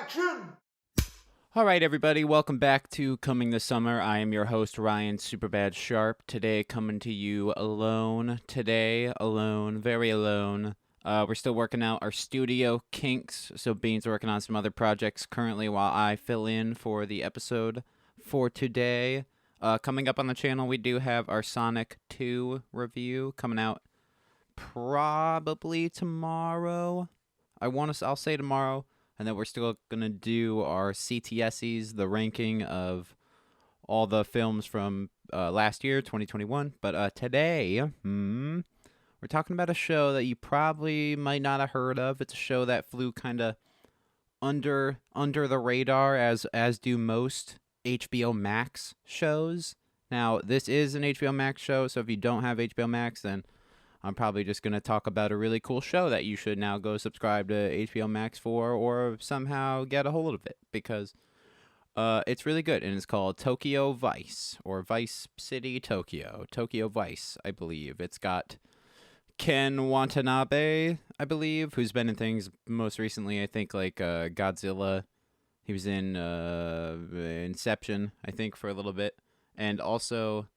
Action! All right, everybody, welcome back to Coming This Summer. I am your host, Ryan Superbad Sharp. Today, coming to you alone. Today, alone, very alone. We're still working out our studio kinks, so Bean's working on some other projects currently while I fill in for the episode for today. Coming up on the channel, we do have our Sonic 2 review coming out probably tomorrow. I'll say tomorrow. And then we're still going to do our CTSEs, the ranking of all the films from last year, 2021. But today, we're talking about a show that you probably might not have heard of. It's a show that flew kind of under the radar, as do most HBO Max shows. Now, this is an HBO Max show, so if you don't have HBO Max, then I'm probably just going to talk about a really cool show that you should now go subscribe to HBO Max for or somehow get a hold of it because it's really good. And it's called Tokyo Vice or Vice City Tokyo. Tokyo Vice, I believe. It's got Ken Watanabe, I believe, who's been in things most recently, I think, like Godzilla. He was in Inception, I think, for a little bit. And also...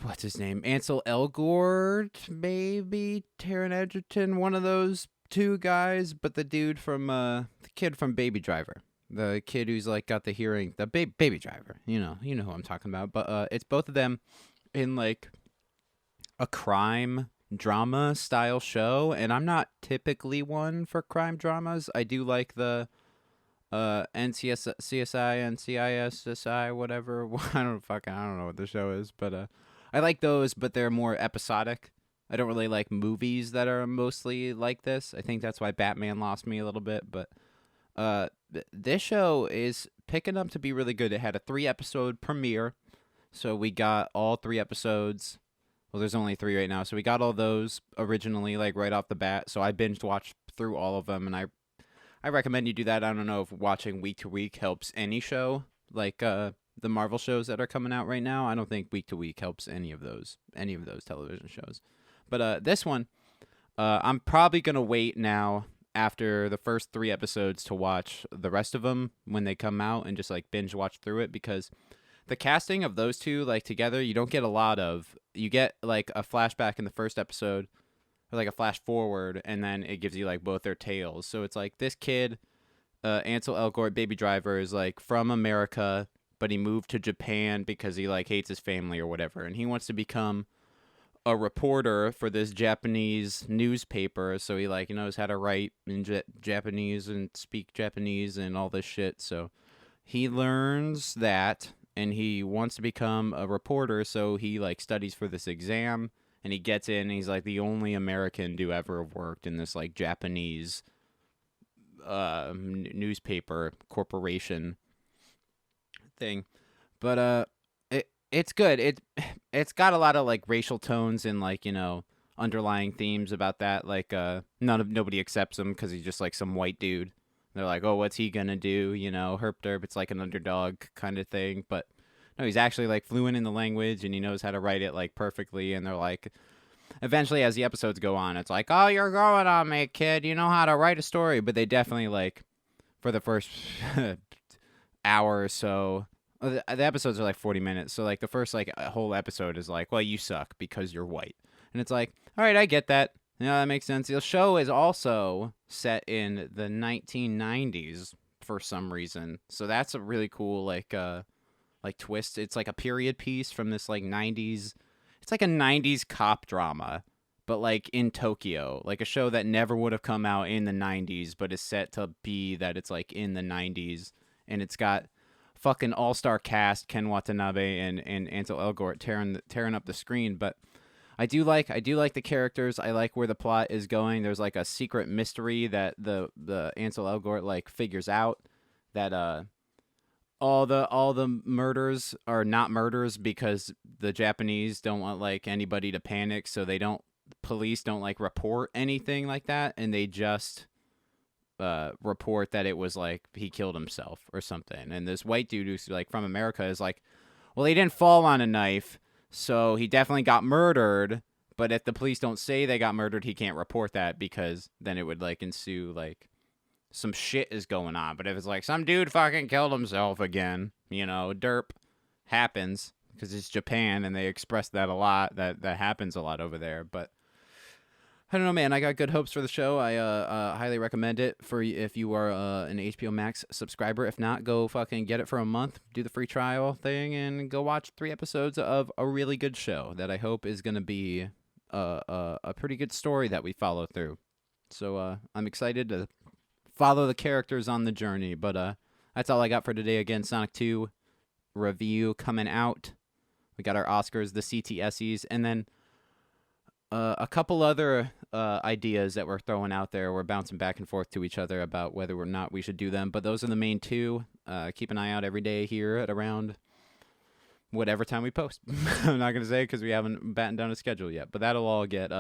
what's his name? Ansel Elgort, maybe Taron Egerton, one of those two guys. But the dude from the kid from Baby Driver, the kid who's like got the hearing, the Baby Driver. You know who I'm talking about. But it's both of them in like a crime drama style show, and I'm not typically one for crime dramas. I do like the CSI, NCIS, whatever. I don't know what the show is, but I like those, but they're more episodic. I don't really like movies that are mostly like this. I think that's why Batman lost me a little bit, but this show is picking up to be really good. It had a 3-episode premiere, so we got all 3 episodes. Well, there's only 3 right now, so we got all those originally, like right off the bat. So I binge watched through all of them, and I recommend you do that. I don't know if watching week to week helps any show, like the Marvel shows that are coming out right now. I don't think week to week helps any of those television shows. But this one, I'm probably gonna wait now after the first 3 episodes to watch the rest of them when they come out and just like binge watch through it, because the casting of those two like together, you don't get a lot of. You get like a flashback in the first episode, or like a flash forward, and then it gives you like both their tales. So it's like this kid, Ansel Elgort, Baby Driver, is like from America, but he moved to Japan because he like hates his family or whatever, and he wants to become a reporter for this Japanese newspaper. So he like knows how to write in Japanese and speak Japanese and all this shit. So he learns that, and he wants to become a reporter. So he like studies for this exam, and he gets in. And he's like the only American to ever have worked in this like Japanese newspaper corporation thing. But it's good. It's got a lot of like racial tones and like underlying themes about that. Like nobody accepts him because he's just like some white dude. They're like, oh, what's he gonna do? Herp derp. It's like an underdog kind of thing. But no, he's actually like fluent in the language and he knows how to write it like perfectly. And they're like, eventually as the episodes go on, it's like, oh, you're growing on me, kid. You know how to write a story. But they definitely like for the first hour or so. The episodes are like 40 minutes, so like the first like whole episode is like, well, you suck because you're white, and it's like, all right, I get that. That makes sense. The show is also set in the 1990s for some reason, so that's a really cool like twist. It's like a period piece from this like 90s. It's like a 90s cop drama, but like in Tokyo, like a show that never would have come out in the 90s, but is set to be that it's like in the 90s, and it's got fucking all-star cast, Ken Watanabe and Ansel Elgort tearing up the screen. But I do like the characters. I like where the plot is going. There's like a secret mystery that the Ansel Elgort like figures out, that all the murders are not murders because the Japanese don't want like anybody to panic, so police don't like report anything like that, and they just report that it was like he killed himself or something. And this white dude who's like from America is like, well, he didn't fall on a knife, so he definitely got murdered. But if the police don't say they got murdered, he can't report that because then it would like ensue like some shit is going on. But if it's like some dude fucking killed himself again, derp happens because it's Japan and they express that a lot. That happens a lot over there. But I don't know, man. I got good hopes for the show. I highly recommend it for if you are an HBO Max subscriber. If not, go fucking get it for a month. Do the free trial thing and go watch 3 episodes of a really good show that I hope is going to be a pretty good story that we follow through. So I'm excited to follow the characters on the journey. But that's all I got for today. Again, Sonic 2 review coming out. We got our Oscars, the CTSEs, and then a couple other ideas that we're throwing out there. We're bouncing back and forth to each other about whether or not we should do them. But those are the main 2. Keep an eye out every day here at around whatever time we post. I'm not going to say because we haven't battened down a schedule yet. But that'll all get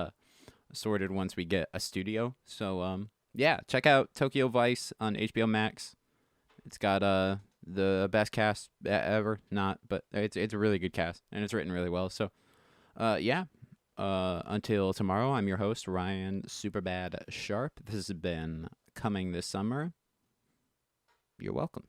sorted once we get a studio. So, yeah, check out Tokyo Vice on HBO Max. It's got the best cast ever. Not, but it's a really good cast. And it's written really well. So, yeah. Until tomorrow, I'm your host, Ryan Superbad Sharp. This has been Coming This Summer. You're welcome.